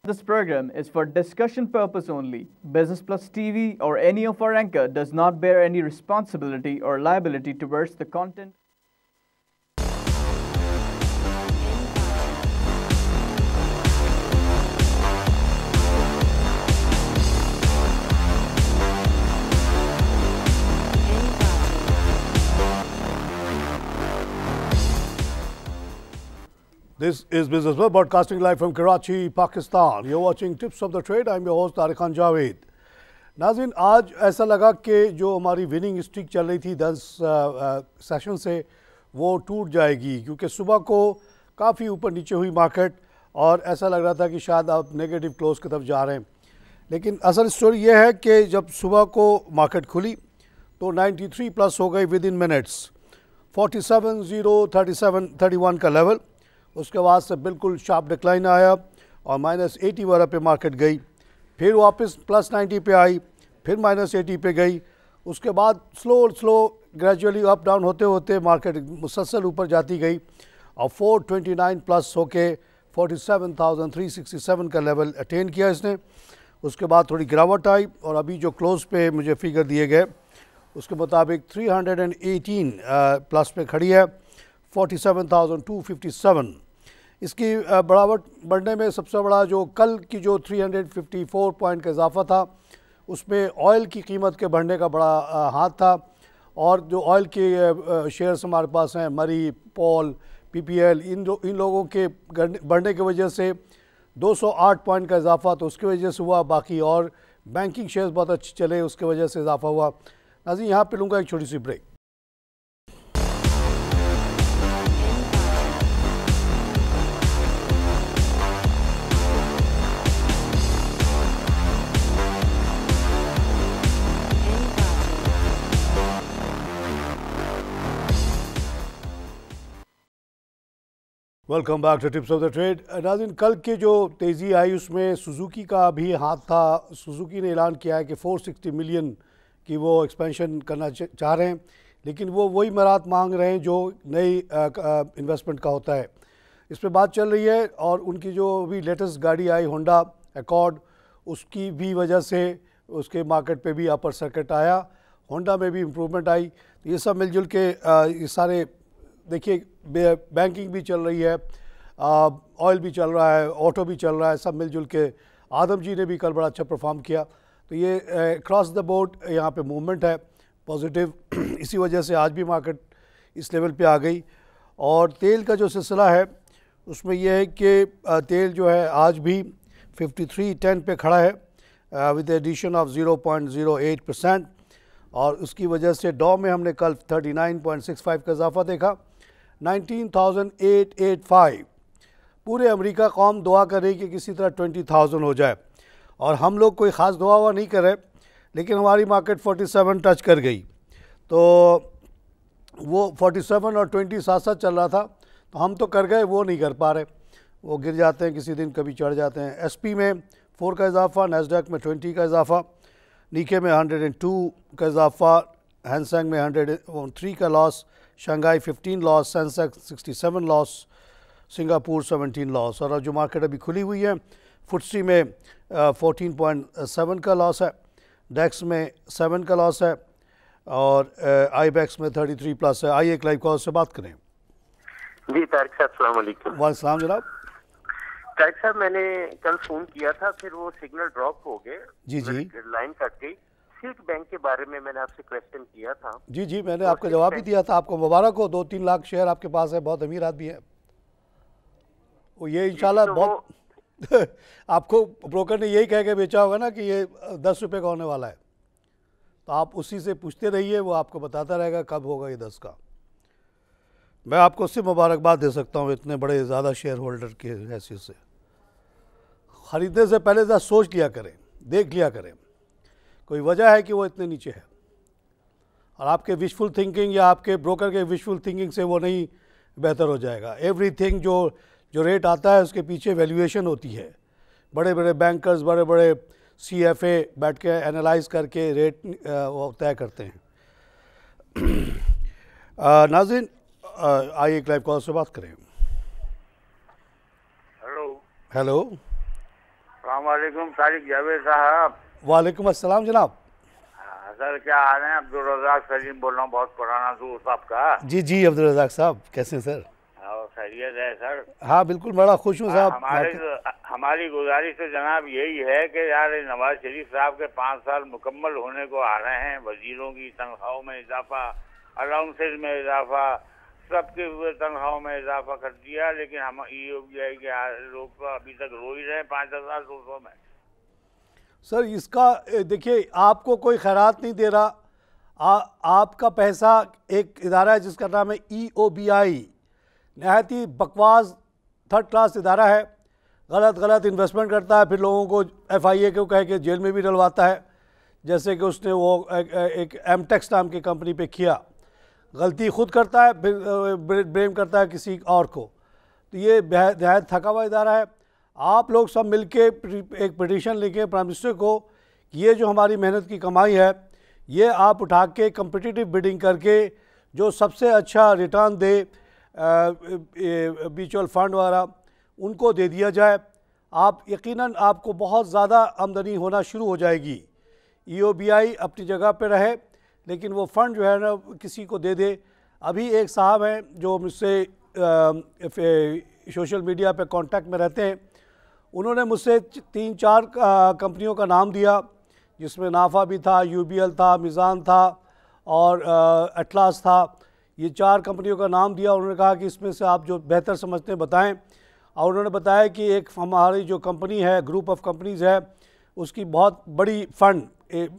This program is for discussion purpose only. Business Plus TV or any of our anchor does not bear any responsibility or liability towards the content. This is Business Plus, broadcasting live from Karachi, Pakistan. You're watching Tips of the Trade. I'm your host Tariq Khan Javed. नाज़रीन, आज ऐसा लगा कि जो हमारी winning streak चल रही थी 10 सेशन से वो टूट जाएगी, क्योंकि सुबह को काफ़ी ऊपर नीचे हुई मार्केट और ऐसा लग रहा था कि शायद आप नेगेटिव क्लोज की तरफ जा रहे हैं। लेकिन असल स्टोरी ये है कि जब सुबह को मार्केट खुली तो 93 प्लस हो गई विद इन मिनट्स, 47,037 का लेवल। उसके बाद से बिल्कुल शार्प डिक्लाइन आया और -80 वाला पे मार्केट गई, फिर वापस +90 पे आई, फिर -80 पे गई। उसके बाद स्लो ग्रेजुअली अप डाउन होते होते मार्केट मुसलसल ऊपर जाती गई और 429 प्लस होके 47,367 का लेवल अटेन किया इसने। उसके बाद थोड़ी गिरावट आई और अभी जो क्लोज पे मुझे फिगर दिए गए उसके मुताबिक 318 प्लस पे खड़ी है, 47,257। इसकी बढ़ावट बढ़ने में सबसे बड़ा जो कल की जो 354 पॉइंट का इजाफा था उसमें ऑयल की कीमत के बढ़ने का बड़ा हाथ था। और जो ऑयल के शेयर्स हमारे पास हैं, मरी, पॉल, पीपीएल, इन लोगों के बढ़ने की वजह से 208 पॉइंट का इजाफा तो उसकी वजह से हुआ। बाकी और बैंकिंग शेयर्स बहुत अच्छे चले, उसकी वजह से इजाफा हुआ। नाज़रीन, यहाँ पे लूँगा एक छोटी सी break. Welcome back to tips of the trade. नाज़रीन, कल की जो तेज़ी आई उसमें सुजुकी का भी हाथ था। सुजुकी ने ऐलान किया है कि 460 मिलियन की वो एक्सपेंशन करना चाह रहे हैं, लेकिन वो वही मरात मांग रहे हैं जो नई इन्वेस्टमेंट का होता है। इस पर बात चल रही है और उनकी जो अभी लेटेस्ट गाड़ी आई होंडा अकॉर्ड, उसकी भी वजह से उसके मार्केट पे भी अपर सर्किट आया, होंडा में भी इम्प्रूवमेंट आई। ये सब मिलजुल के ये सारे देखिए, बैंकिंग भी चल रही है, ऑयल भी चल रहा है, ऑटो भी चल रहा है, सब मिलजुल के। आदम जी ने भी कल बड़ा अच्छा परफॉर्म किया। तो ये क्रॉस द बोर्ड यहाँ पे मूवमेंट है पॉजिटिव। इसी वजह से आज भी मार्केट इस लेवल पे आ गई। और तेल का जो सिलसिला है उसमें यह है कि तेल जो है आज भी 53.10 पे खड़ा है विद एडिशन ऑफ 0.08%। और उसकी वजह से डॉ में हमने कल 39.65 का इजाफा देखा, 19,885। पूरे अमेरिका कौम दुआ कर रही कि किसी तरह 20,000 हो जाए और हम लोग कोई ख़ास दुआ हुआ नहीं कर रहे, लेकिन हमारी मार्केट 47 टच कर गई। तो वो 47 और 20 साथ साथ चल रहा था, तो हम तो कर गए, वो नहीं कर पा रहे। वो गिर जाते हैं किसी दिन, कभी चढ़ जाते हैं। एसपी में 4 का इजाफा, नैस्डैक में 20 का इजाफा, नीके में 102 का इजाफा, हैंगसेंग में 103 का loss, Shanghai 15 loss, Sensex 67 loss, Singapore 17 loss. और जो मार्केट अभी खुली हुई है, फुटसी में 14.7 का लॉस है, डेक्स में 7 का लॉस है और आईबेक्स में 33 प्लस है। आइए एक लाइव कॉल से बात करें। जी तारिक साहब, अस्सलाम वालेकुम। वालेकुम जनाब। तारिक साहब, मैंने कल फोन किया था, फिर वो सिग्नल ड्रॉप हो गए, जी, लाइन कट गई। सिल्क बैंक के बारे में मैंने आपसे क्वेश्चन किया था। जी, मैंने आपको जवाब भी दिया था। आपको मुबारक हो, 2-3 लाख शेयर आपके पास है, बहुत अमीर आदमी है वो। ये इंशाल्लाह तो बहुत आपको ब्रोकर ने यही कह के बेचा होगा ना कि ये 10 रुपये का होने वाला है, तो आप उसी से पूछते रहिए, वो आपको बताता रहेगा कब होगा ये 10 का। मैं आपको उससे मुबारकबाद दे सकता हूँ इतने बड़े ज़्यादा शेयर होल्डर के हैसियत से। ख़रीदने से पहले ज़रा सोच लिया करें, देख लिया करें, कोई वजह है कि वो इतने नीचे है। और आपके विशफुल थिंकिंग या आपके ब्रोकर के विशफुल थिंकिंग से वो नहीं बेहतर हो जाएगा। एवरीथिंग जो रेट आता है उसके पीछे वैल्यूएशन होती है। बड़े बड़े बैंकर्स, बड़े बड़े CFA बैठ के एनालाइज करके रेट वो तय करते हैं। नाज़रीन, आइए एक लाइव कॉल से बात करें। हेलो। हेलो। अस्सलाम वालेकुम तारिक जावेद साहब। वालेकुम अस्सलाम जनाब। सर क्या हाल है? अब्दुल रज़ाक सलीम बोल रहा हूँ, बहुत पुराना दोस्त आपका। जी जी अब्दुल रज़ाक साहब, कैसे हैं सर? और खैरियत है सर? हाँ बिल्कुल, बड़ा खुश हूँ साहब। हमारी गुजारिश तो जनाब यही है कि यार नवाज शरीफ साहब के 5 साल मुकम्मल होने को आ रहे हैं। वजीरों की तनख्वाहों में इजाफा, अलाउंसेज में इजाफा, सबके तनख्वाहों में इजाफा कर दिया, लेकिन हम EOBI के लोग तो अभी तक रो ही रहे हैं 5,200 में। सर इसका देखिए, आपको कोई खैरात नहीं दे रहा। आपका पैसा एक इदारा है जिसका नाम है EOBI, नहायत ही बकवास थर्ड क्लास इदारा है। गलत इन्वेस्टमेंट करता है, फिर लोगों को FIA को कह के जेल में भी डलवाता है, जैसे कि उसने वो एक एमटेक्स नाम की कंपनी पे किया। गलती खुद करता है, फिर ब्लेम करता है किसी और को। तो ये नहायत थका हुआ इदारा है। आप लोग सब मिलके एक पिटीशन लिखें प्राइम मिनिस्टर को कि ये जो हमारी मेहनत की कमाई है, ये आप उठा के कम्पिटिटिव बिडिंग करके जो सबसे अच्छा रिटर्न दे म्यूचुअल फंड वगैरह, उनको दे दिया जाए। आप यकीनन आपको बहुत ज़्यादा आमदनी होना शुरू हो जाएगी। EOBI अपनी जगह पे रहे, लेकिन वो फ़ंड जो है ना किसी को दे दे। अभी एक साहब हैं जो मुझसे सोशल मीडिया पे कांटेक्ट में रहते हैं, उन्होंने मुझसे 3-4 कंपनियों का नाम दिया, जिसमें नाफा भी था, UBL था, मिज़ान था और एटलास था। ये 4 कंपनियों का नाम दिया। उन्होंने कहा कि इसमें से आप जो बेहतर समझते हैं बताएं। और उन्होंने बताया कि एक हमारी जो कंपनी है, ग्रुप ऑफ कंपनीज़ है, उसकी बहुत बड़ी फ़ंड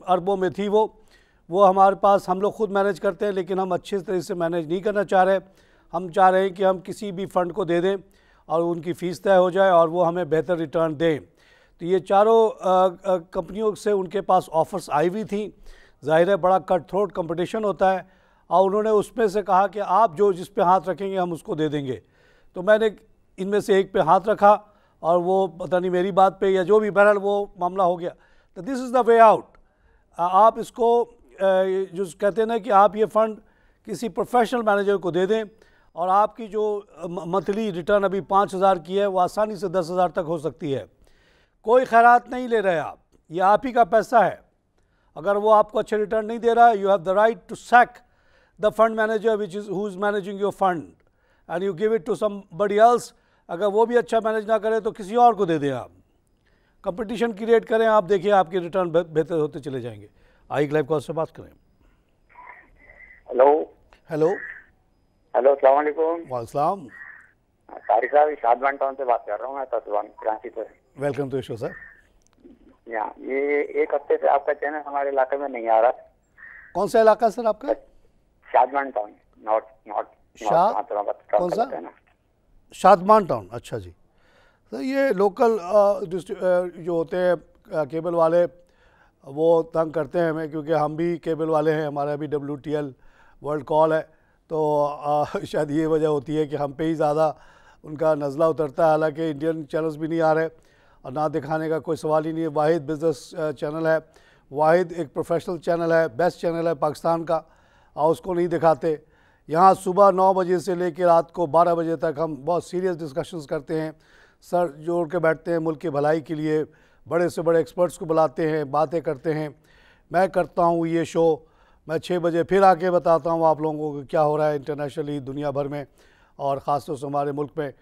अरबों में थी। वो हमारे पास, हम लोग खुद मैनेज करते हैं, लेकिन हम अच्छे तरीके से मैनेज नहीं करना चाह रहे। हम चाह रहे हैं कि हम किसी भी फ़ंड को दे दें और उनकी फ़ीस तय हो जाए और वो हमें बेहतर रिटर्न दें। तो ये चारों कंपनियों से उनके पास ऑफ़र्स आई हुई थी। ज़ाहिर है बड़ा कट थ्रोट कंपटीशन होता है, और उन्होंने उसमें से कहा कि आप जो जिस पे हाथ रखेंगे हम उसको दे देंगे। तो मैंने इनमें से एक पे हाथ रखा, और वो पता नहीं मेरी बात पे या जो भी, बहरहाल वो मामला हो गया। तो this is the way out. आप इसको जो कहते हैं ना कि आप ये फ़ंड किसी प्रोफेशनल मैनेजर को दे दें, और आपकी जो मंथली रिटर्न अभी 5,000 की है, वो आसानी से 10,000 तक हो सकती है। कोई खैरात नहीं ले रहे आप, ये आप ही का पैसा है। अगर वो आपको अच्छे रिटर्न नहीं दे रहा है, you have the right to sack the fund manager who is managing your fund and you give it to somebody else. अगर वो भी अच्छा मैनेज ना करे तो किसी और को दे दें। आप कंपटीशन क्रिएट करें, आप देखिए आपके रिटर्न बेहतर होते चले जाएंगे। आइक लाइव कॉल से बात करें। हेलो अस्सलाम वालेकुम। वालेकुम। तारिक साहब, शादमान टाउन से बात कर रहा हूँ मैं, तस्वान कराची से। Welcome to show sir. ये एक हफ्ते से आपका चैनल हमारे इलाके में नहीं आ रहा। कौन सा इलाका सर आपका? शादमान टाउन, नॉर्थ कौन सा? शादमान टाउन। अच्छा जी सर, ये लोकल जो होते हैं केबल वाले, वो तंग करते हैं हमें, क्योंकि हम भी केबल वाले हैं। हमारा भी WTL वर्ल्ड कॉल है, तो शायद ये वजह होती है कि हम पे ही ज़्यादा उनका नज़ला उतरता है। हालांकि इंडियन चैनल्स भी नहीं आ रहे, और ना दिखाने का कोई सवाल ही नहीं है। वाहिद बिज़नेस चैनल है, वाहिद एक प्रोफेशनल चैनल है, बेस्ट चैनल है पाकिस्तान का, और उसको नहीं दिखाते। यहाँ सुबह 9 बजे से लेकर रात को 12 बजे तक हम बहुत सीरियस डिस्कशंस करते हैं, सर जोड़ के बैठते हैं मुल्क की भलाई के लिए, बड़े से बड़े एक्सपर्ट्स को बुलाते हैं, बातें करते हैं। मैं करता हूँ ये शो, मैं 6 बजे फिर आके बताता हूँ आप लोगों को क्या हो रहा है इंटरनेशनली, दुनिया भर में, और ख़ास तौर से हमारे मुल्क में।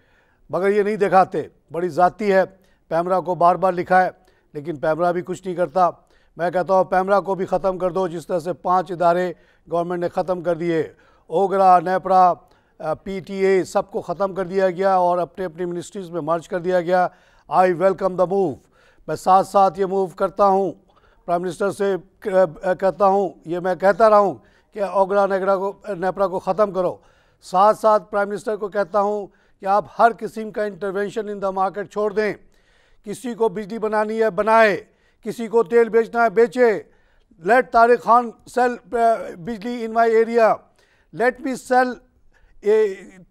मगर ये नहीं दिखाते, बड़ी ज़ाती है। पैमरा को बार बार लिखा है, लेकिन पैमरा भी कुछ नहीं करता। मैं कहता हूँ पैमरा को भी ख़त्म कर दो, जिस तरह से 5 इदारे गवर्नमेंट ने ख़त्म कर दिए। ओगरा, नेपरा, PTA सबको ख़त्म कर दिया गया और अपने अपनी मिनिस्ट्रीज़ में मर्ज कर दिया गया। I welcome the move. मैं साथ साथ ये मूव करता हूँ, प्राइम मिनिस्टर से कहता हूँ, ये मैं कहता रहा हूँ कि ओगरा नेपरा को ख़त्म करो। साथ साथ प्राइम मिनिस्टर को कहता हूँ कि आप हर किस्म का इंटरवेंशन इन द मार्केट छोड़ दें। किसी को बिजली बनानी है बनाए, किसी को तेल बेचना है बेचे। Late Tariq Khan sell bijli in my area, let me sell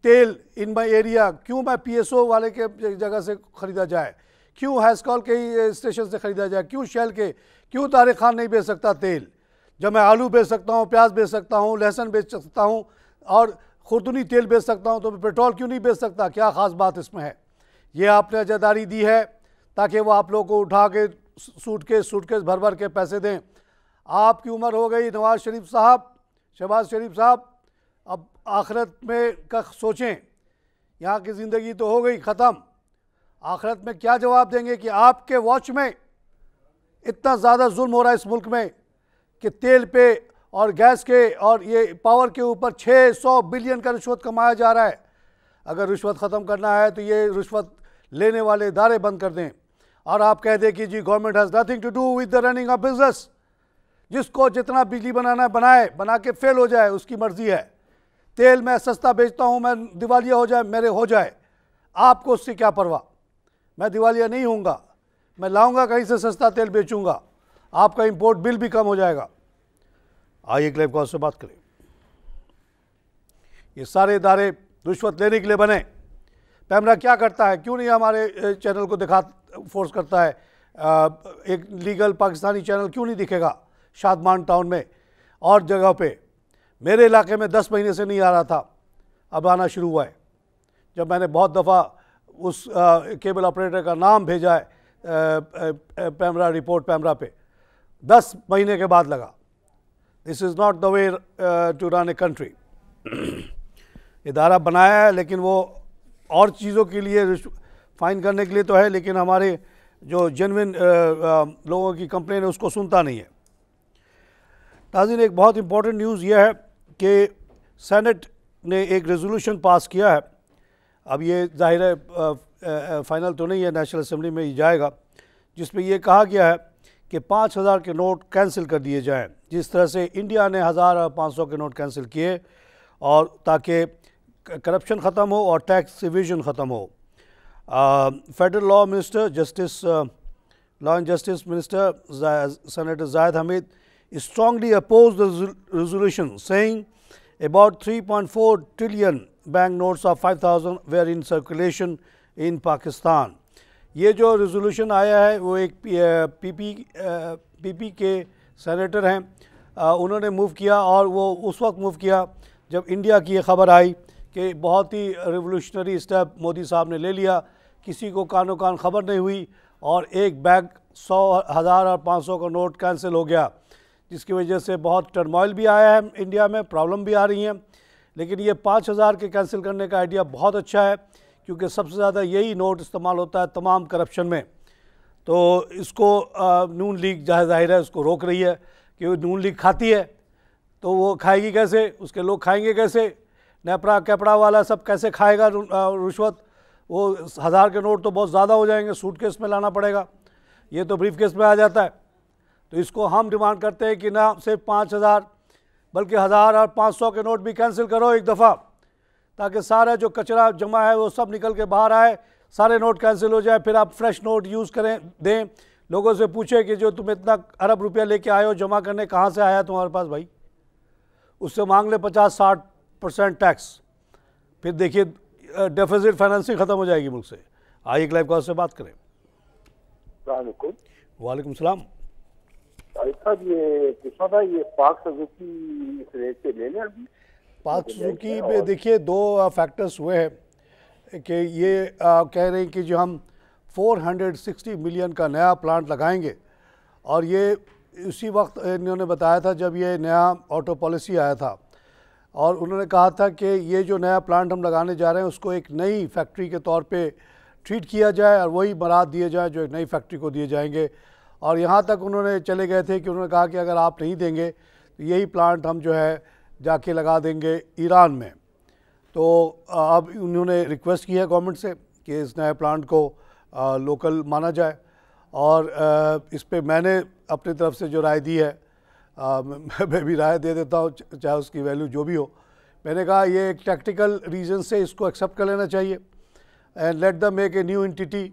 tel in my area. क्यों मैं PSO वाले के जगह से ख़रीदा जाए, क्यों हैस्कॉल के स्टेशन से ख़रीदा जाए, क्यों शेल के, क्यों तारिक खान नहीं बेच सकता तेल, जब मैं आलू बेच सकता हूँ, प्याज बेच सकता हूँ, लहसुन बेच सकता हूँ और खुर्दुनी तेल बेच सकता हूँ, तो मैं पेट्रोल क्यों नहीं बेच सकता? क्या ख़ास बात इसमें है? ये आपने अजादारी दी है ताकि वो आप लोगों को उठा के सूटकेस भर भर के पैसे दें। आपकी उम्र हो गई नवाज शरीफ साहब, शहबाज शरीफ साहब, अब आखिरत में का सोचें। यहाँ की ज़िंदगी तो हो गई ख़त्म, आखिरत में क्या जवाब देंगे कि आपके वॉच में इतना ज़्यादा जुल्म हो रहा है इस मुल्क में कि तेल पे और गैस के और ये पावर के ऊपर 600 बिलियन का रिश्वत कमाया जा रहा है। अगर रिश्वत ख़त्म करना है तो ये रिश्वत लेने वाले इदारे बंद कर दें और आप कह दें कि जी government has nothing to do with the running of business. जिसको जितना बिजली बनाना है बनाए, बना के फेल हो जाए, उसकी मर्ज़ी है। तेल मैं सस्ता बेचता हूँ, मैं दिवालिया हो जाए मेरे हो जाए, आपको उससे क्या परवाह। मैं दिवालिया नहीं होऊंगा, मैं लाऊंगा कहीं से सस्ता तेल बेचूंगा, आपका इंपोर्ट बिल भी कम हो जाएगा। आइए एक लाइव कॉल से बात करें। ये सारे इदारे रिश्वत लेने के लिए बने। पैमरा क्या करता है, क्यों नहीं हमारे चैनल को दिखा फोर्स करता है? एक लीगल पाकिस्तानी चैनल क्यों नहीं दिखेगा शादमान टाउन में और जगह पे? मेरे इलाके में 10 महीने से नहीं आ रहा था, अब आना शुरू हुआ है। जब मैंने बहुत दफ़ा उस केबल ऑपरेटर का नाम भेजा है पैमरा रिपोर्ट पैमरा पे, 10 महीने के बाद लगा। This is not the way to run a country. इदारा बनाया है लेकिन वो और चीज़ों के लिए फाइन करने के लिए तो है, लेकिन हमारे जो जेन्युइन लोगों की कंप्लेन है उसको सुनता नहीं है। नाज़रीन, एक बहुत इंपॉर्टेंट न्यूज़ यह है कि सेनेट ने एक रेजोल्यूशन पास किया है। अब ये जाहिर है फाइनल तो नहीं है, नेशनल असेंबली में ही जाएगा, जिसमें ये कहा गया है कि 5000 के नोट कैंसिल कर दिए जाएं, जिस तरह से इंडिया ने 1000 और 500 के नोट कैंसिल किए, और ताकि करप्शन ख़त्म हो और टैक्स इवेजन ख़त्म हो। Federal law minister law and justice minister senator Zahid Hamid strongly opposed the resolution, saying about 3.4 trillion bank notes of 5,000 were in circulation in Pakistan. ये जो रेजोल्यूशन आया है वो एक पीपी के सेनेटर हैं, उन्होंने मूव किया, और वो उस वक्त मूव किया जब इंडिया की ये ख़बर आई कि बहुत ही रिवोल्यूशनरी स्टेप मोदी साहब ने ले लिया, किसी को कानो कान ख़बर नहीं हुई और एक बैग 100, 1000 और 500 का नोट कैंसिल हो गया, जिसकी वजह से बहुत टर्मोइल भी आया है इंडिया में, प्रॉब्लम भी आ रही हैं। लेकिन ये 5000 के कैंसिल करने का आइडिया बहुत अच्छा है, क्योंकि सबसे ज़्यादा यही नोट इस्तेमाल होता है तमाम करप्शन में। तो इसको नून लीग जाहिर है उसको रोक रही है, क्योंकि नून लीग खाती है तो वो खाएगी कैसे, उसके लोग खाएंगे कैसे, नेपरा कैपड़ा वाला सब कैसे खाएगा रिश्वत। वो 1000 के नोट तो बहुत ज़्यादा हो जाएंगे, सूटकेस में लाना पड़ेगा, ये तो ब्रीफ केस में आ जाता है। तो इसको हम डिमांड करते हैं कि ना सिर्फ 5000 बल्कि 1000 और 500 के नोट भी कैंसिल करो एक दफ़ा, ताकि सारा जो कचरा जमा है वो सब निकल के बाहर आए, सारे नोट कैंसिल हो जाए, फिर आप फ्रेश नोट यूज़ करें दें। लोगों से पूछे कि जो तुम इतना अरब रुपया लेके आए हो जमा करने, कहाँ से आया तुम्हारे पास भाई, उससे मांग ले 50-60% टैक्स, फिर देखिए डेफिसिट फाइनेंसिंग ख़त्म हो जाएगी मुल्क से। आइए एक लाइव कॉल से बात करें। वालेकुम सलाम। साहब ये पूछना था, ये पाक सुजुकी इस रेट पे ले लें अभी? पाक सुजुकी में देखिए 2 फैक्टर्स हुए हैं कि ये कह रहे हैं कि जो हम 460 मिलियन का नया प्लांट लगाएंगे, और ये उसी वक्त इन्होंने बताया था जब ये नया ऑटो पॉलिसी आया था, और उन्होंने कहा था कि ये जो नया प्लांट हम लगाने जा रहे हैं उसको एक नई फैक्ट्री के तौर पे ट्रीट किया जाए और वही बरात दिए जाए जो एक नई फैक्ट्री को दिए जाएंगे। और यहाँ तक उन्होंने चले गए थे कि उन्होंने कहा कि अगर आप नहीं देंगे तो यही प्लांट हम जो है जाके लगा देंगे ईरान में। तो अब उन्होंने रिक्वेस्ट की है गवर्नमेंट से कि इस नए प्लांट को लोकल माना जाए, और इस पे मैंने अपनी तरफ से जो राय दी है, मैं भी राय दे देता हूँ चाहे उसकी वैल्यू जो भी हो। मैंने कहा ये एक टैक्टिकल रीज़न से इसको एक्सेप्ट कर लेना चाहिए, and let the make a new entity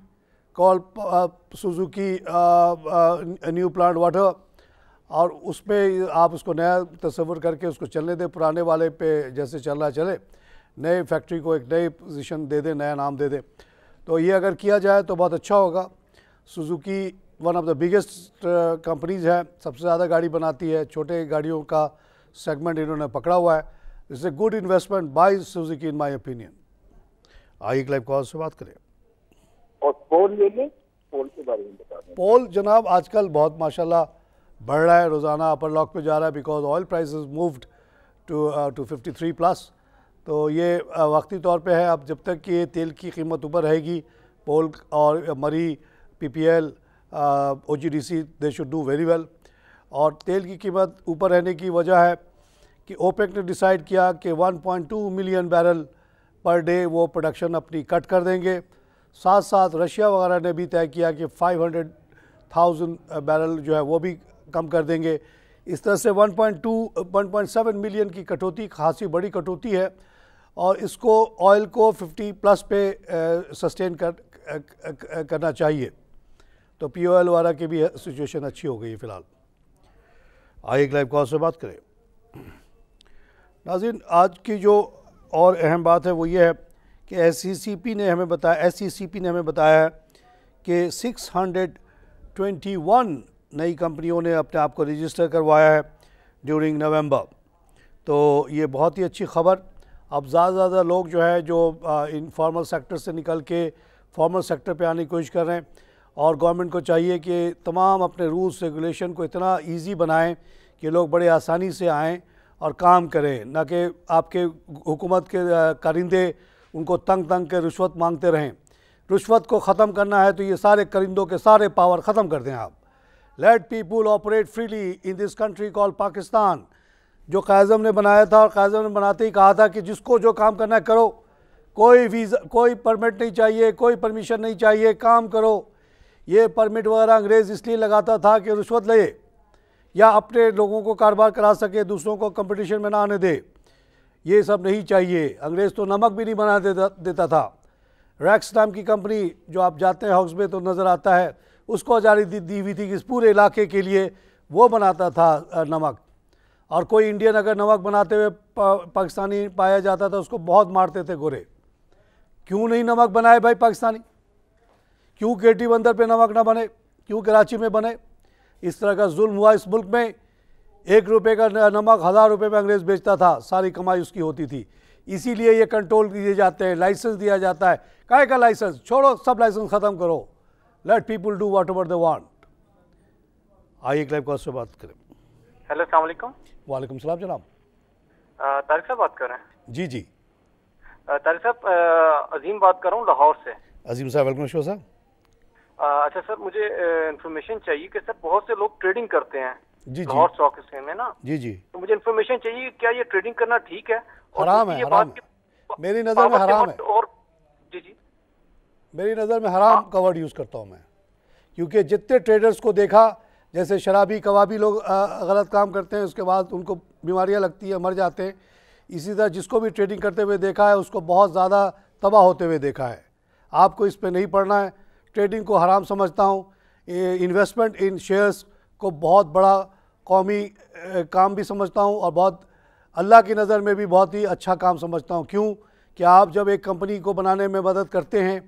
call Suzuki new plant water, और उस पर आप उसको नया तस्वर करके उसको चलने दें, पुराने वाले पे जैसे चल रहा चले, नए फैक्ट्री को एक नई पोजीशन दे दें, नया नाम दे दें। तो ये अगर किया जाए तो बहुत अच्छा होगा। Suzuki one of the biggest companies है, सबसे ज़्यादा गाड़ी बनाती है, छोटे गाड़ियों का सेगमेंट इन्होंने पकड़ा हुआ है। It's a good investment by Suzuki in my opinion. आइए एक लाइव कॉल से बात करें। और फोर ले लें, पोल के बारे में बता दें। पोल जनाब आजकल बहुत माशाल्लाह बढ़ रहा है, रोज़ाना अपर लॉक पे जा रहा है, because oil prices moved to 53 plus. तो ये वक्ती तौर पे है। अब जब तक कि तेल की कीमत ऊपर रहेगी, पोल और मरी, PPL, OGDC they should do very well. और तेल की कीमत ऊपर रहने की वजह है कि ओपेक ने डिसाइड किया कि 1.2 मिलियन बैरल पर डे वो प्रोडक्शन अपनी कट कर देंगे। साथ साथ रशिया वगैरह ने भी तय किया कि 500,000 बैरल जो है वो भी कम कर देंगे। इस तरह से 1.7 मिलियन की कटौती खासी बड़ी कटौती है, और इसको ऑयल को 50 प्लस पे सस्टेन करना चाहिए। तो POL वाला की भी सिचुएशन अच्छी हो गई है फ़िलहाल। आइए एक लाइव कॉल से बात करें। नाज़रीन, आज की जो और अहम बात है वो ये है कि SCCP ने हमें बताया है कि 621 नई कंपनियों ने अपने आप को रजिस्टर करवाया है ड्यूरिंग नवंबर। तो ये बहुत ही अच्छी खबर। अब ज़्यादा लोग जो है जो इनफॉर्मल सेक्टर से निकल के फॉर्मल सेक्टर पे आने की कोशिश कर रहे हैं, और गवर्नमेंट को चाहिए कि तमाम अपने रूल्स रेगुलेशन को इतना इजी बनाएं कि लोग बड़े आसानी से आएँ और काम करें, ना कि आपके हुकूमत के कारिंदे उनको तंग के रिश्वत मांगते रहें। रिश्वत को ख़त्म करना है तो ये सारे करिंदों के सारे पावर ख़त्म कर दें आप। Let people operate freely in this country call Pakistan, जो कायज़म ने बनाया था, और कायज़म ने बनाते ही कहा था कि जिसको जो काम करना है करो, कोई वीज़ा, कोई परमिट नहीं चाहिए, कोई परमिशन नहीं चाहिए, काम करो। ये परमिट वगैरह अंग्रेज़ इसलिए लगाता था कि रिश्वत ले या अपने लोगों को कारोबार करा सके, दूसरों को कंपटीशन में ना आने दे। ये सब नहीं चाहिए। अंग्रेज़ तो नमक भी नहीं बना देता था। रैक्स नाम की कंपनी, जो आप जाते हैं हाउस में तो नज़र आता है, उसको आज़ादी दी हुई थी कि इस पूरे इलाके के लिए वो बनाता था नमक। और कोई इंडियन अगर नमक बनाते हुए पाकिस्तानी पाया जाता था, उसको बहुत मारते थे गोरे। क्यों नहीं नमक बनाए भाई पाकिस्तानी? क्यों केटी बंदर पे नमक ना बने? क्यों कराची में बने? इस तरह का जुल्म हुआ इस मुल्क में। 1 रुपये का नमक 1000 रुपये में अंग्रेज़ बेचता था, सारी कमाई उसकी होती थी। इसीलिए ये कंट्रोल दिए जाते हैं, लाइसेंस दिया जाता है। काहे का लाइसेंस? छोड़ो, सब लाइसेंस ख़त्म करो। Let people do what ever they want. आइए एक लाइव कॉल से बात करें। हेलो, अस्सलाम वालेकुम। वालेकुम सलाम जनाब। तारिक साहब बात कर रहे हैं? जी जी तारिक साहब, अजीम बात कर रहा हूँ लाहौर से। अजीम साहब, वेलकम शो साहब। अच्छा सर, मुझे इन्फॉर्मेशन चाहिए कि सर बहुत से लोग ट्रेडिंग करते हैं जी लाहौर स्टॉक एक्सचेंज में ना। जी जी। तो मुझे इन्फॉर्मेशन चाहिए, क्या ये ट्रेडिंग करना ठीक है? हराम है, हराम है। मेरी नज़र में हराम है। और जी जी, मेरी नज़र में हराम का वर्ड यूज़ करता हूँ मैं, क्योंकि जितने ट्रेडर्स को देखा, जैसे शराबी कबाबी लोग गलत काम करते हैं, उसके बाद उनको बीमारियाँ लगती है, मर जाते हैं। इसी तरह जिसको भी ट्रेडिंग करते हुए देखा है, उसको बहुत ज़्यादा तबाह होते हुए देखा है। आपको इस पर नहीं पढ़ना है। ट्रेडिंग को हराम समझता हूँ। इन्वेस्टमेंट इन शेयर्स को बहुत बड़ा कौमी काम भी समझता हूँ, और बहुत अल्लाह की नज़र में भी बहुत ही अच्छा काम समझता हूँ। क्यों कि आप जब एक कंपनी को बनाने में मदद करते हैं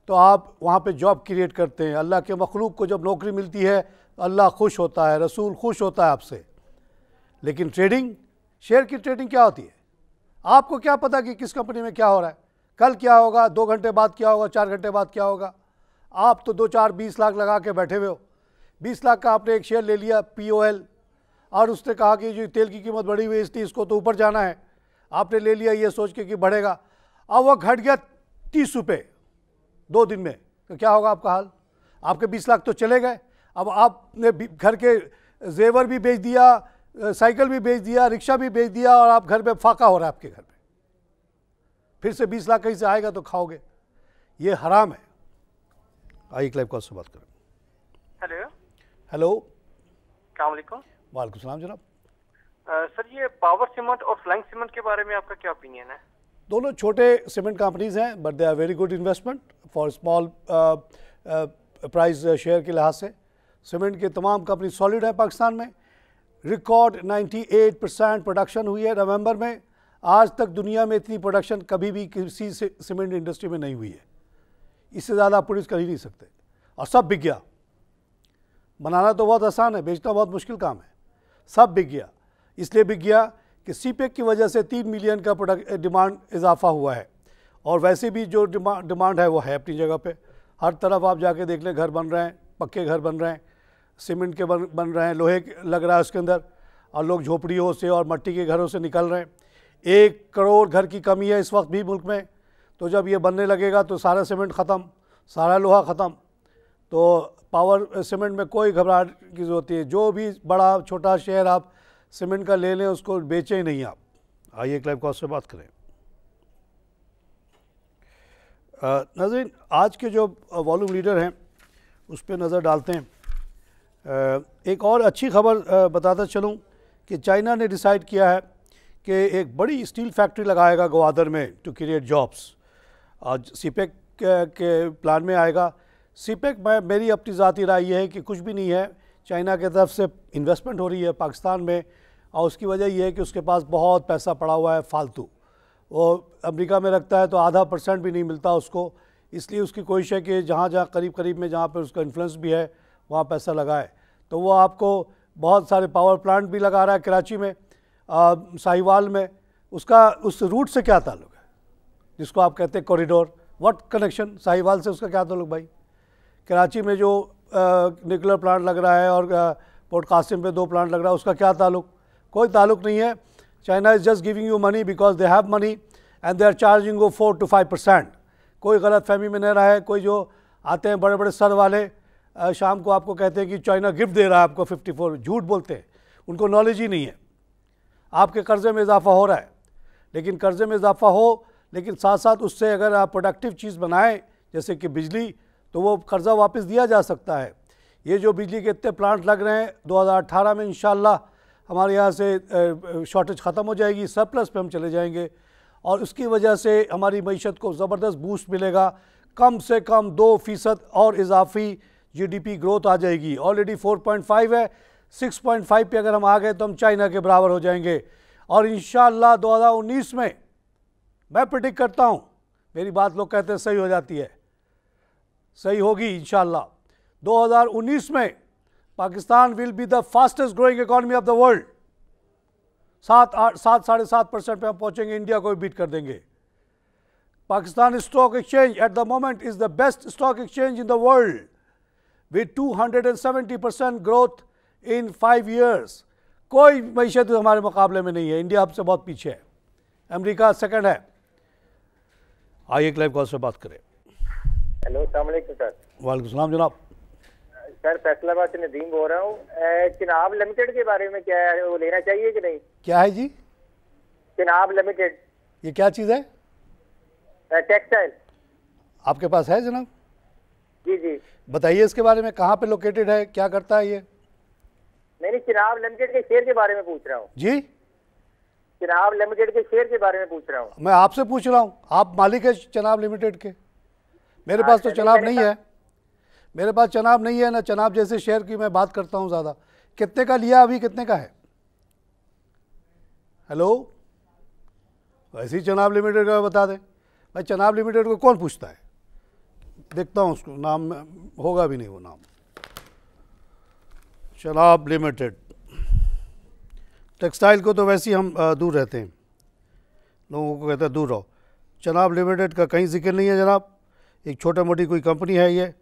तो आप वहाँ पे जॉब क्रिएट करते हैं। अल्लाह के मखलूक को जब नौकरी मिलती है, अल्लाह खुश होता है, रसूल खुश होता है आपसे। लेकिन ट्रेडिंग, शेयर की ट्रेडिंग क्या होती है? आपको क्या पता कि किस कंपनी में क्या हो रहा है, कल क्या होगा, 2 घंटे बाद क्या होगा, 4 घंटे बाद क्या होगा? आप तो 2, 4, 20 लाख लगा के बैठे हुए हो। 20 लाख का आपने एक शेयर ले लिया POL, और उसने कहा कि जो तेल की कीमत बढ़ी हुई है इसलिए इसको तो ऊपर जाना है। आपने ले लिया ये सोच के कि बढ़ेगा, अब वो घट गया 30 रुपये 2 दिन में, तो क्या होगा आपका हाल? आपके 20 लाख तो चले गए। अब आपने घर के जेवर भी बेच दिया, साइकिल भी बेच दिया, रिक्शा भी बेच दिया, और आप घर पे फाका हो रहा है आपके घर पे। फिर से 20 लाख कहीं से आएगा तो खाओगे। ये हराम है। आइए क्लाइव कॉल से बात करें। हेलो हेलो, अस्सलाम वालेकुम। वालेकुम सलाम जनाब। सर, ये पावर सीमेंट और फ्लाइंग सीमेंट के बारे में आपका क्या ओपिनियन है? दोनों छोटे सीमेंट कंपनीज हैं, but they are very good investment for small price share के लिहाज से। सीमेंट के तमाम कंपनी सॉलिड है पाकिस्तान में। रिकॉर्ड 98% प्रोडक्शन हुई है नवंबर में। आज तक दुनिया में इतनी प्रोडक्शन कभी भी किसी सीमेंट इंडस्ट्री में नहीं हुई है। इससे ज़्यादा आप प्रोड्यूस कर ही नहीं सकते, और सब बिक गया। बनाना तो बहुत आसान है, बेचना बहुत मुश्किल काम है। सब बिक गया। इसलिए बिक गया कि CPEC की वजह से 3 मिलियन का प्रोडक्ट डिमांड इजाफा हुआ है, और वैसे भी जो डिमांड है वो है अपनी जगह पे। हर तरफ आप जाके देख लें घर बन रहे हैं, पक्के घर बन रहे हैं, सीमेंट के बन रहे हैं, लोहे लग रहा है उसके अंदर, और लोग झोपड़ियों से और मट्टी के घरों से निकल रहे हैं। 1 करोड़ घर की कमी है इस वक्त भी मुल्क में। तो जब ये बनने लगेगा तो सारा सीमेंट ख़त्म, सारा लोहा ख़त्म, तो पावर सीमेंट में कोई घबराहट की ज़रूरत है। जो भी बड़ा छोटा शहर आप सीमेंट का ले लें, उसको बेचें ही नहीं आप। आइए क्लाइव कॉस्ट से बात करें। नाज़रीन, आज के जो वॉल्यूम लीडर हैं उस पर नज़र डालते हैं। एक और अच्छी खबर बताता चलूँ कि चाइना ने डिसाइड किया है कि एक बड़ी स्टील फैक्ट्री लगाएगा ग्वादर में टू क्रिएट जॉब्स। आज सीपेक के प्लान में आएगा। सीपेक में मेरी अपनी ज़ाती राय ये है कि कुछ भी नहीं है, चाइना की तरफ से इन्वेस्टमेंट हो रही है पाकिस्तान में, और उसकी वजह यह है कि उसके पास बहुत पैसा पड़ा हुआ है फालतू। वो अमेरिका में रखता है तो आधा % भी नहीं मिलता उसको, इसलिए उसकी कोशिश है कि जहाँ जहाँ करीब में जहाँ पर उसका इन्फ्लुएंस भी है वहाँ पैसा लगाए। तो वो आपको बहुत सारे पावर प्लांट भी लगा रहा है कराची में, साहिवाल में। उसका उस रूट से क्या ताल्लुक़ है जिसको आप कहते हैं कॉरिडोर? What connection? साहिवाल से उसका क्या ताल्लुक़ भाई? कराची में जो न्यूक्लियर प्लांट लग रहा है और पोर्ट कासिम पे 2 प्लांट लग रहा है, उसका क्या ताल्लुक़? कोई ताल्लुक़ नहीं है। China is just giving you money because they have money and they are charging 4 to 5%। कोई गलत फहमी में नहीं रहा है। कोई जो आते हैं बड़े बड़े सर वाले, शाम को आपको कहते हैं कि चाइना गिफ्ट दे रहा है आपको 54, झूठ बोलते हैं, उनको नॉलेज ही नहीं है। आपके कर्ज़े में इजाफा हो रहा है, लेकिन कर्ज़े में इजाफा हो, लेकिन साथ साथ उससे अगर आप प्रोडक्टिव चीज़ बनाएं जैसे कि बिजली, तो वो कर्ज़ा वापस दिया जा सकता है। ये जो बिजली के इतने प्लांट लग रहे हैं, 2018 में इंशाल्लाह हमारे यहाँ से शॉर्टेज ख़त्म हो जाएगी, सरप्लस पे हम चले जाएंगे, और उसकी वजह से हमारी मईशत को ज़बरदस्त बूस्ट मिलेगा। कम से कम 2% और इजाफी GDP ग्रोथ आ जाएगी। ऑलरेडी 4.5 है, 6.5 पे अगर हम आ गए तो हम चाइना के बराबर हो जाएंगे। और इंशाअल्लाह 2019 में मैं प्रेडिक्ट करता हूँ, मेरी बात लोग कहते हैं सही हो जाती है, सही होगी इंशाअल्लाह। 2019 में Pakistan will be the fastest growing economy of the world. 7-7.5% पे हम पहुँचेंगे, इंडिया को भी बीट कर देंगे। Pakistan stock exchange at the moment is the best stock exchange in the world with 270% growth in 5 years। कोई मईशत हमारे मुकाबले में नहीं है, इंडिया हमसे बहुत पीछे है, अमेरिका सेकंड है। आइए क्लाइव कॉल से बात करें। हेलो, अस्सलाम वालेकुम सर। वालेकुम सलाम जनाब। सर फैसलाबाद से नदीम बोल रहा हूँ। चिनाब लिमिटेड के बारे में क्या है, वो लेना चाहिए कि नहीं? क्या है जी? चिनाब लिमिटेड। ये क्या चीज़ है? टेक्सटाइल। आपके पास है जनाब? जी जी, बताइए इसके बारे में, कहाँ पे लोकेटेड है, क्या करता है ये? नहीं, चिनाब लिमिटेड के शेयर के बारे में पूछ रहा हूँ। जी, चिनाब लिमिटेड के शेयर के बारे में पूछ रहा हूँ। मैं आपसे पूछ रहा हूँ, आप मालिक है चिनाब लिमिटेड के? मेरे पास तो चिनाब नहीं है, मेरे पास चिनाब नहीं है ना, चिनाब जैसे शेयर की मैं बात करता हूँ ज़्यादा। कितने का लिया, अभी कितने का है? हेलो, वैसे ही चिनाब लिमिटेड का बता दें भाई। चिनाब लिमिटेड को कौन पूछता है? देखता हूँ उसको, नाम होगा भी नहीं वो नाम। चिनाब लिमिटेड टेक्सटाइल को तो वैसे ही हम दूर रहते हैं, लोगों को कहते हैं दूर रहो। चिनाब लिमिटेड का कहीं जिक्र नहीं है जनाब। एक छोटा मोटी कोई कंपनी है ये,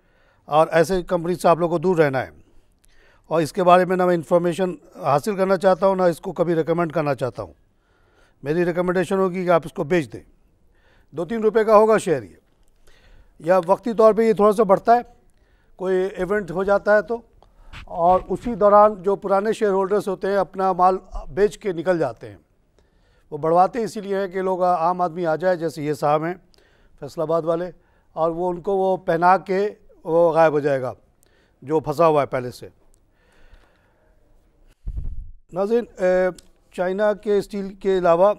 और ऐसे कंपनी से आप लोगों को दूर रहना है। और इसके बारे में ना मैं इंफॉर्मेशन हासिल करना चाहता हूँ, ना इसको कभी रिकमेंड करना चाहता हूँ। मेरी रिकमेंडेशन होगी कि आप इसको बेच दें। 2-3 रुपये का होगा शेयर ये, या वक्ती तौर पे ये थोड़ा सा बढ़ता है, कोई इवेंट हो जाता है तो, और उसी दौरान जो पुराने शेयर होल्डर्स होते हैं अपना माल बेच के निकल जाते हैं। वो बढ़वाते इसीलिए है कि लोग, आम आदमी आ जाए, जैसे ये साहब हैं फैसलाबाद वाले, और वो उनको वो पहना के वो गायब हो जाएगा जो फंसा हुआ है पहले से। नाज़रीन, चाइना के स्टील के अलावा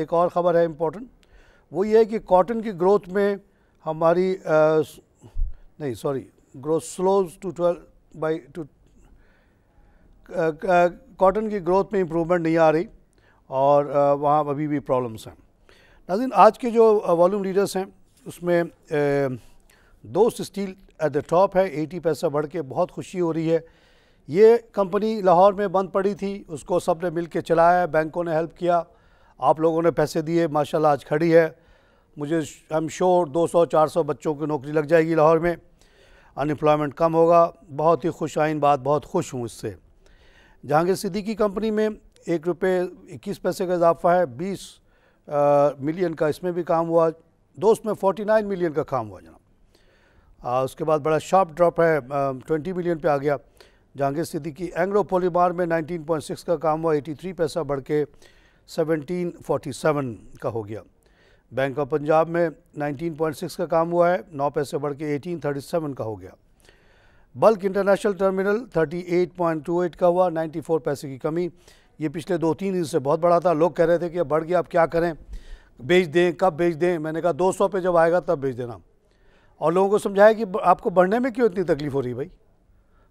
एक और ख़बर है इम्पोर्टेंट, वो ये है कि कॉटन की ग्रोथ में हमारी ग्रोथ स्लोज टू 12 कॉटन की ग्रोथ में इम्प्रूवमेंट नहीं आ रही, और वहाँ अभी भी प्रॉब्लम्स हैं। नाज़रीन, आज के जो वॉल्यूम लीडर्स हैं उसमें दोस्त स्टील एट द टॉप है, 80 पैसा बढ़ के बहुत खुशी हो रही है। ये कंपनी लाहौर में बंद पड़ी थी, उसको सब ने मिल के चलाया, बैंकों ने हेल्प किया, आप लोगों ने पैसे दिए, माशाल्लाह आज खड़ी है। मुझे आई एम श्योर 200-400 बच्चों की नौकरी लग जाएगी लाहौर में। अनएम्प्लॉयमेंट कम होगा। बहुत ही खुशाइन बात, बहुत खुश हूँ इससे। जहांगीर सिद्दीकी कंपनी में ₹1.21 का इजाफा है, 20 मिलियन का इसमें भी काम हुआ। दोस्त में 49 मिलियन का काम हुआ जनाब। उसके बाद बड़ा शार्प ड्रॉप है, 20 मिलियन पे आ गया। जहांगीर सिद्दीकी एंग्रो पॉलीमार में 19.6 का काम हुआ, 83 पैसा बढ़ के 1747 का हो गया। बैंक ऑफ पंजाब में 19.6 का काम हुआ है, 9 पैसे बढ़ के 1837 का हो गया। बल्क इंटरनेशनल टर्मिनल 38.28 का हुआ, 94 पैसे की कमी। ये पिछले 2-3 दिन से बहुत बड़ा था। लोग कह रहे थे कि अब बढ़ गया, अब क्या करें, बेच दें, कब बेच दें। मैंने कहा 200 पे जब आएगा तब बेच देना। और लोगों को समझाया कि आपको बढ़ने में क्यों इतनी तकलीफ हो रही भाई,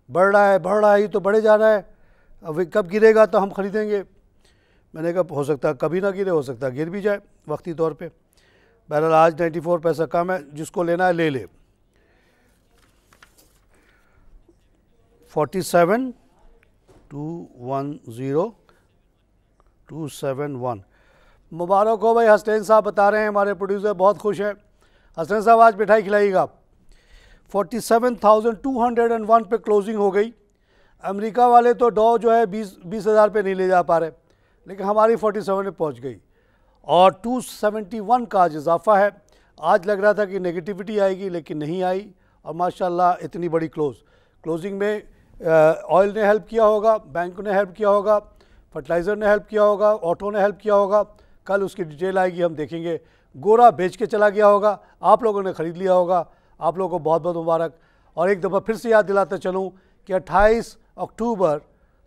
बढ़ रहा है, ये तो बढ़े जा रहा है, अब कब गिरेगा तो हम ख़रीदेंगे। मैंने कहा हो सकता है कभी ना गिरे, हो सकता है गिर भी जाए वक्ती तौर पे। बहरहाल आज 94 पैसा कम है, जिसको लेना है ले ले। 47,210,271 मुबारक हो भाई। हसनैन साहब बता रहे हैं, हमारे प्रोड्यूसर बहुत खुश हैं। हसनैन साहब आज मिठाई खिलाइएगा। 47,201 पे क्लोजिंग हो गई। अमेरिका वाले तो डॉ जो है 20,000 पे नहीं ले जा पा रहे, लेकिन हमारी 47 पे पहुंच गई और 271 का आज इजाफा है। आज लग रहा था कि नेगेटिविटी आएगी, लेकिन नहीं आई और माशाल्लाह इतनी बड़ी क्लोजिंग में ऑयल ने हेल्प किया होगा, बैंक ने हेल्प किया होगा, फर्टिलाइज़र ने हेल्प किया होगा, ऑटो ने हेल्प किया होगा। कल उसकी डिटेल आएगी, हम देखेंगे। गोरा बेच के चला गया होगा, आप लोगों ने ख़रीद लिया होगा। आप लोगों को बहुत बहुत मुबारक। और एक दफ़ा फिर से याद दिलाते चलूँ कि 28 अक्टूबर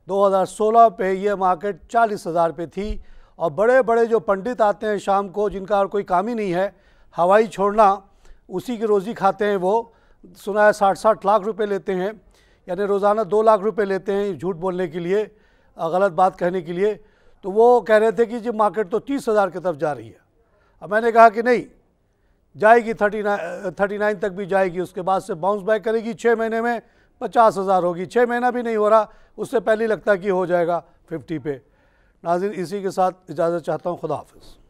2016 पे ये मार्केट 40,000 पे थी। और बड़े बड़े जो पंडित आते हैं शाम को, जिनका और कोई काम ही नहीं है हवाई छोड़ना, उसी की रोज़ी खाते हैं। वो सुना है 60-60 लाख रुपए लेते हैं, यानी रोज़ाना 2 लाख रुपए लेते हैं झूठ बोलने के लिए, गलत बात कहने के लिए। तो वो कह रहे थे कि जी मार्केट तो 30,000 की तरफ जा रही है। अब मैंने कहा कि नहीं जाएगी, 39 तक भी जाएगी, उसके बाद से बाउंस बैक करेगी। 6 महीने में 50,000 होगी। 6 महीना भी नहीं हो रहा, उससे पहले लगता कि हो जाएगा 50 पे। नाज़रीन, इसी के साथ इजाज़त चाहता हूँ। खुदा हाफ़िज़।